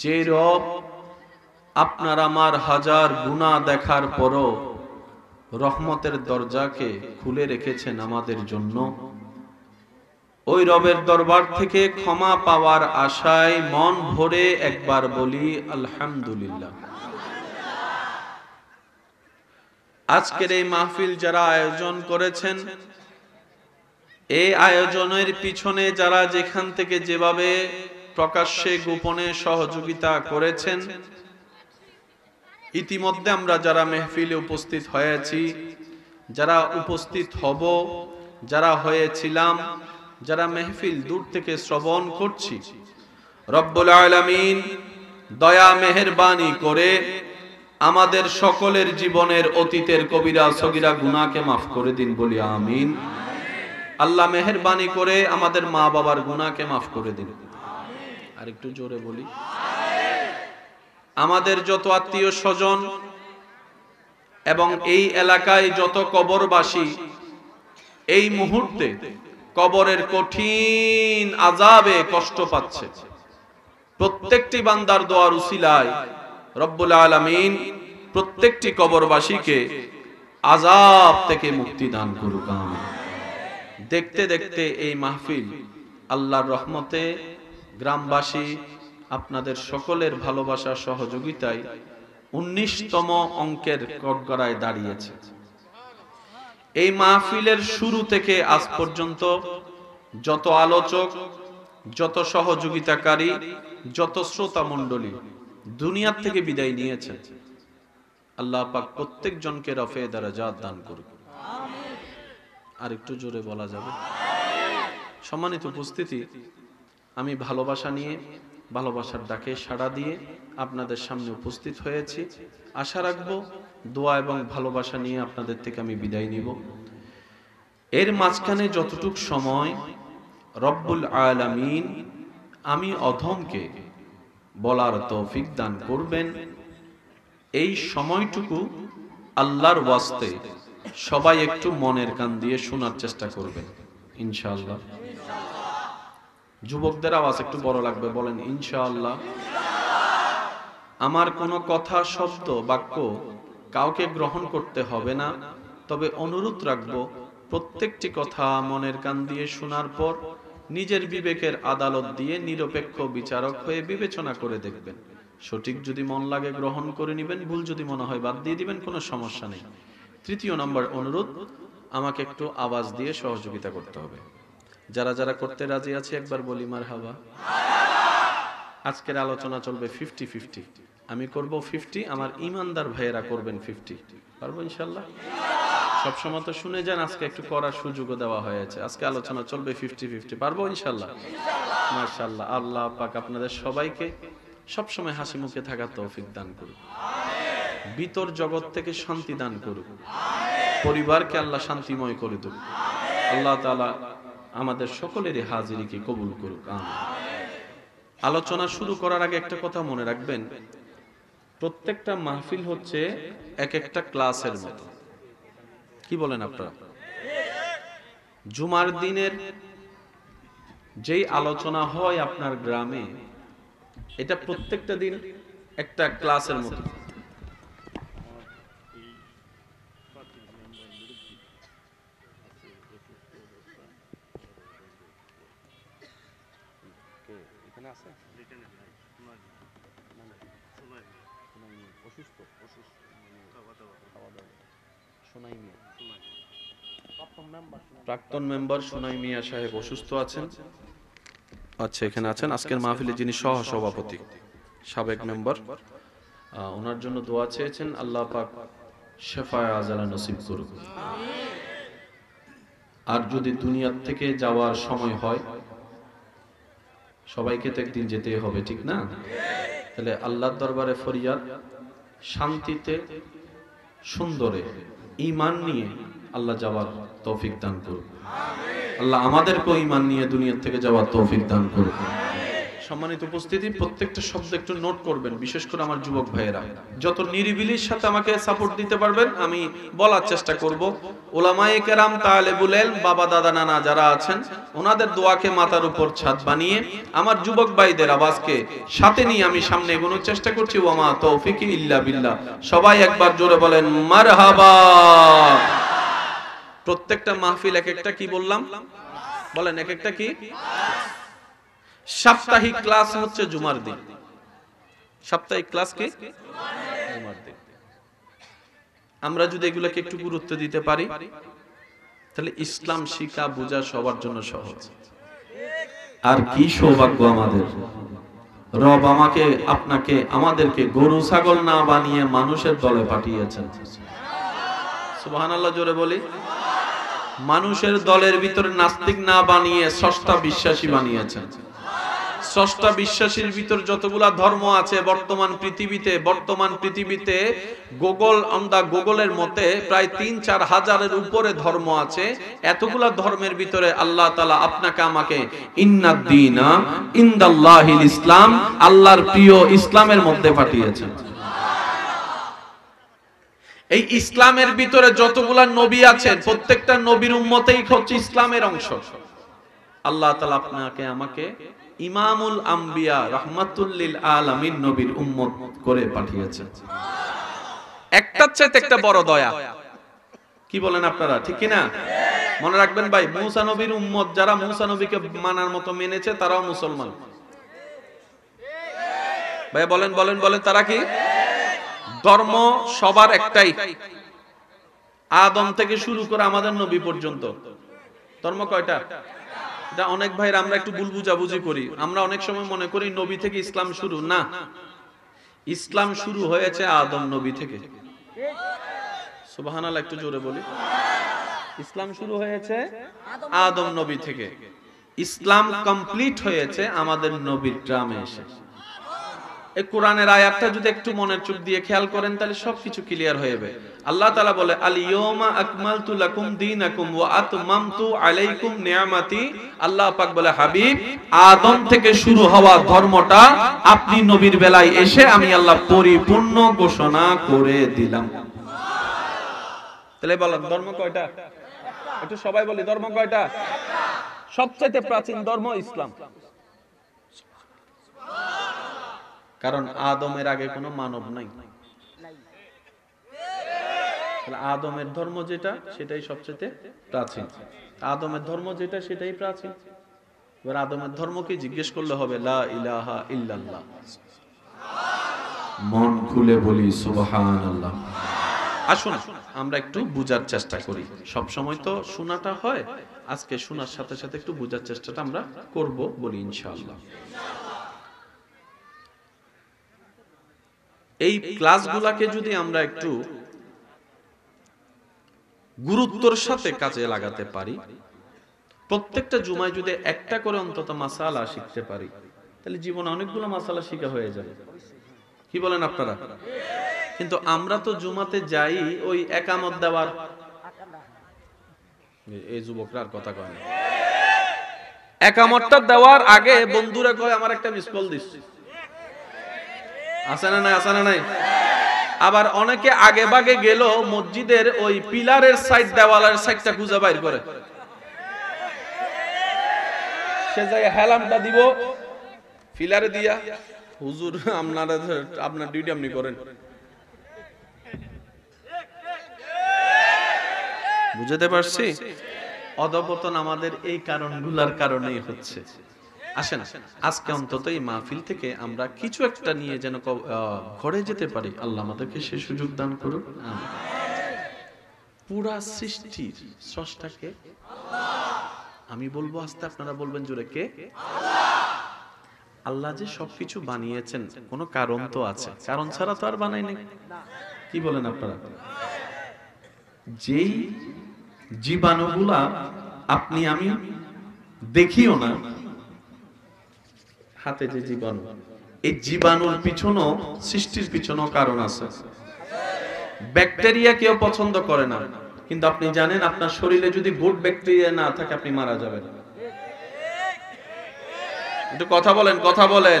যে রব আপনার আমার হাজার গুনাহ দেখার পরও রহমতের দরজাকে খুলে রেখেছেন আমাদের জন্য, ওই রবের দরবার থেকে ক্ষমা পাওয়ার আশায় মন ভরে একবার বলি আলহামদুলিল্লাহ। আজকের এই মাহফিল যারা আয়োজন করেছেন, এই আয়োজনের পিছনে যারা যেখান থেকে যেভাবে প্রকাশ্যে গোপনে সহযোগিতা করেছেন, ইতিমধ্যে আমরা যারা মেহফিলে উপস্থিত হয়েছি, যারা উপস্থিত হব, যারা হয়েছিলাম, যারা মেহফিল দূর থেকে শ্রবণ করছি, রব্বুল আলামিন দয়া মেহেরবানি করে আমাদের সকলের জীবনের অতীতের কবিরা সগীরা গুনাহকে মাফ করে দিন, বলি আমিন। আল্লাহ মেহেরবানি করে আমাদের মা বাবার গুনাহকে মাফ করে দিন। আর একটু জোরে বলি, আমাদের যত আত্মীয় স্বজন এবং এই এলাকায় যত কবরবাসী এই মুহূর্তে কবরের কঠিন আযাবে কষ্ট পাচ্ছে, প্রত্যেকটি বান্দার দোয়ার উসিলায় রব্বুল আলামিন প্রত্যেকটি কবরবাসীকে আযাব থেকে মুক্তি দান করুক, আমিন। দেখতে দেখতে এই মাহফিল আল্লাহর রহমতে গ্রামবাসী আপনাদের সকলের ভালোবাসা সহযোগিতায় 19তম অঙ্কের কটগড়ায় দাঁড়িয়েছে। এই মাহফিলের শুরু থেকে আজ পর্যন্ত যত আলোচক, যত সহযোগিতাকারী, যত শ্রোতা মণ্ডলী দুনিয়ার থেকে বিদায় নিয়েছে, আল্লাহ পাক প্রত্যেক জনকে রফে দারাজাত দান করুক, আমিন। আর একটু জোরে বলা যাবে? সম্মানিত উপস্থিতি, আমি ভালোবাসা নিয়ে, ভালোবাসার ডাকে সাড়া দিয়ে আপনাদের সামনে উপস্থিত হয়েছি। আশা রাখবো দোয়া এবং ভালোবাসা নিয়ে আপনাদের থেকে আমি বিদায় নিব। এর মাঝখানে যতটুক সময় রব্বুল আলামিন আমি অধমকে বলার তৌফিক দান করবেন, এই সময়টুকু আল্লাহর ওয়াস্তে সবাই একটু মনের কান দিয়ে শোনার চেষ্টা করবেন ইনশাআল্লাহ। যুবকদের আওয়াজ একটু বড় লাগবে, বলেন ইনশাআল্লাহ। আমার কোনো কথা, শব্দ, বাক্য কাউকে গ্রহণ করতে হবে না, তবে অনুরোধ রাখবো প্রত্যেকটি কথা মনের কান দিয়ে শোনার পর নিজের বিবেকের আদালত দিয়ে নিরপেক্ষ বিচারক হয়ে বিবেচনা করে দেখবেন। সঠিক যদি মন লাগে গ্রহণ করে নেবেন, ভুল যদি মনে হয় বাদ দিয়ে দিবেন, কোনো সমস্যা নেই। তৃতীয় নম্বর অনুরোধ, আমাকে একটু আওয়াজ দিয়ে সহযোগিতা করতে হবে। যারা যারা করতে রাজি আছে একবার বলি মারহাবা। আজকের আলোচনা চলবে 50-50, আমি করব 50, আমার ইমানদার ভাইয়েরা করবেন 50। পারবো ইনশাআল্লাহ? সবসময় তো শুনে যান, আজকে একটু করার সুযোগও দেওয়া হয়েছে। আজকে আলোচনা চলবে 50-50, পারবো ইনশাআল্লাহ? মাশাআল্লাহ। আল্লাহ পাক আপনাদের সবাইকে সবসময় হাসি মুখে থাকার তৌফিক দান করুক, ভিতর জগৎ থেকে শান্তি দান করুক, পরিবারকে আল্লাহ শান্তিময় করে দেব। আল্লাহ তাআলা আমাদের সকলেরই হাজিরিকে কবুল করুক, আমিন। আলোচনা শুরু করার আগে একটা কথা মনে রাখবেন, প্রত্যেকটা মাহফিল হচ্ছে এক একটা ক্লাসের মতো। কি বলেন আপনারা? জুমার দিনের যেই আলোচনা হয় আপনার গ্রামে, এটা প্রত্যেকটা দিন একটা ক্লাসের মতো। প্রাক্তন মেম্বার সোনাই মিয়া সাহেব অসুস্থ আছেন। আচ্ছা, এখানে আছেন। আজকের মাহফিলে যিনি সহ সভাপতি, সাবেক মেম্বার, ওনার জন্য দোয়া চেয়েছেন। আল্লাহ পাক শেফায়ে আজালা নসিব করুক। আর যদি দুনিয়ার থেকে যাওয়ার সময় হয়, সবাইকে তো একদিন যেতে হবে, ঠিক না? তাহলে আল্লাহর দরবারে ফরিয়াদ, শান্তিতে সুন্দরে ঈমান নিয়ে আল্লাহ যাওয়ার তৌফিক দান করুন। আল্লাহ আমাদেরকে ঈমান নিয়ে দুনিয়া থেকে যাওয়ার তৌফিক দান করুন। সম্মানিত উপস্থিতি, প্রত্যেকটা শব্দ একটু নোট করবেন, বিশেষ করে আমার যুবক ভাইয়েরা। যত নিরিবিলির সাথে আমাকে সাপোর্ট দিতে পারবেন আমি বলার চেষ্টা করব। উলামায়ে কেরাম, তালেবুল ইলম, বাবা দাদা নানা যারা আছেন ওনাদের দোয়াকে মাথার উপর ছাদ বানিয়ে আমার যুবক ভাইদের আওয়াজকে সাথে নিয়ে আমি সামনে এগোনোর চেষ্টা করছি। ওয়ামা তৌফিকি ইল্লা বিল্লাহ। সবাই একবার জোরে বলেন মারহাবা। প্রত্যেকটা মাহফিল এক একটা কি বললাম বলেন, এক একটা কি? সাপ্তাহিক ক্লাস হচ্ছে জুমার দিন। সাপ্তাহিক ক্লাস কি? জুমার দিন। আমরা যদি এগুলোকে একটু গুরুত্ব দিতে পারি তাহলে ইসলাম শিক্ষা বোঝা সবার জন্য সহজ। আর কি সৌভাগ্য আমাদের, রব আমাকে আপনাকে আমাদেরকে গরু ছাগল না বানিয়ে মানুষের দলে পাঠিয়েছেন। সুবহানাল্লাহ জোরে বলি। মানুষের দলের ভিতরে নাস্তিক না বানিয়ে স্রষ্টা বিশ্বাসী বানিয়েছেন। স্রষ্টা বিশ্বাসীর ভিতর যতগুলা ধর্ম আছে বর্তমান পৃথিবীতে গুগলের মতে প্রায় ৩-৪ হাজারের উপরে ধর্ম আছে। এতগুলা ধর্মের ভিতরে আল্লাহ তাআলা আপনাকে আমাকে ইন্নাদ-দীনা ইনদাল্লাহিল ইসলাম, আল্লাহর প্রিয় ইসলামের মধ্যে পাঠিয়েছেন। এই ইসলামের ভিতরে যতগুলা নবী আছেন প্রত্যেকটা নবীর উম্মতেই হচ্ছে ইসলামের অংশ। আল্লাহ তাআলা আপনাকে আমাকে ইমামুল আম্বিয়া রাহমাতুল লিল আলামিন নবীর উম্মত করে পাঠিয়েছেন। একটার চাইতে একটা বড় দয়া। কি বলেন আপনারা, ঠিক কি না? মনে রাখবেন ভাই, মুসা নবীর উম্মত যারা মুসা নবীকে মানার মতো মেনেছে তারাও মুসলমান। ভাই বলেন বলেন বলেন, তারা কি? ধর্ম সবার একটাই, আদম থেকে শুরু করে আমাদের নবী পর্যন্ত। ধর্ম কয়টা? এটা অনেক ভাইরা আমরা একটু ভুল বুঝাবুঝি করি। আমরা অনেক সময় মনে করি নবী থেকে ইসলাম শুরু। না, ইসলাম শুরু হয়েছে আদম নবী থেকে। সুবহানাল্লাহ, একটু জোরে বলি। ইসলাম শুরু হয়েছে আদম নবী থেকে, ইসলাম কমপ্লিট হয়েছে আমাদের নবীর গ্রামে এসে। এই কোরআনের আয়াতটা যদি একটু মনের চোখ দিয়ে খেয়াল করেন তাহলে সবকিছু ক্লিয়ার হয়ে যাবে। আল্লাহ তাআলা বলে আল ইয়াউমা আকমালতু লাকুম দীনাকুম ওয়া আতমামতু আলাইকুম নিয়ামাতি। আল্লাহ পাক বলে হাবিব, আদম থেকে শুরু হওয়া ধর্মটা আপনি নবীর বেলায় এসে আমি আল্লাহ পরিপূর্ণ ঘোষণা করে দিলাম। তাহলে বলেন ধর্ম কয়টা? একটু সবাই বলি ধর্ম কয়টা? সবচেয়ে প্রাচীন ধর্ম ইসলাম। কারণ আদমের আগে কোনো মানব নাই। আদমের ধর্ম যেটা সেটাই সবচেয়ে প্রাচীন। আদমের ধর্ম যেটা সেটাই প্রাচীন। এবার আদমের ধর্মকে জিজ্ঞেস করলে হবে লা ইলাহা ইল্লাল্লাহ। মন খুলে বলি সুবহানাল্লাহ। আসুন আমরা একটু বুঝার চেষ্টা করি। সব সময় তো শোনাটা হয়, আজকে শোনার সাথে সাথে একটু বুঝার চেষ্টাটা আমরা করব বলি ইনশাআল্লাহ। এই ক্লাসগুলোকে যদি আমরা একটু গুরুত্বের সাথে কাজে লাগাতে পারি, প্রত্যেকটা জুমায় যদি একটা করে অন্তত মাসালা শিখতে পারি তাহলে জীবনে অনেকগুলো মাসালা শিখা হয়ে যাবে। কি বলেন আপনারা? কিন্তু আমরা তো জুমাতে যাই ওই একামত দেওয়ার, এই যুবকরা আর কথা কয় না, একামতটা দেওয়ার আগে বন্ধুরা কয় আমার একটা মিস কল দিস। আছে না নাই? আছে না নাই? আবার অনেকে আগে ভাগে গেল মসজিদের ওই পিলারের সাইড, দেওয়ালের সাইডটা খুঁজে বাইর করে, সে জায়গায় হেলামটা দিব পিলারে দিয়া, হুজুর আপনার ডিউটি আপনি করেন। বুঝতে পারছি? অধঃপতন আমাদের এই কারণগুলোর কারণেই হচ্ছে। আসেন আজকে অন্তত এই মাহফিল থেকে আমরা কিছু একটা নিয়ে যেন ঘরে যেতে পারি। আল্লাহ আমাদেরকে সে সুযোগ দান করুন। পুরা সৃষ্টির স্রষ্টাকে আমি বলবো আস্তে, আপনারা বলবেন জোরে, কে? আল্লাহ যে সবকিছু বানিয়েছেন কোনো কারণ তো আছে, কারণ ছাড়া তো আর বানায়নি। কি বলেন আপনারা? যেই জীবাণুগুলা আপনি আমি দেখিও না, হাতে যে জীবাণু, এই জীবাণুর পিছনেও সৃষ্টির পিছনেও কারণ আছে। ব্যাকটেরিয়া কেউ পছন্দ করে না, কিন্তু আপনি জানেন আপনার শরীরে যদি গুড ব্যাকটেরিয়া না থাকে আপনি মারা যাবেন। একটু কথা বলেন, কথা বলেন।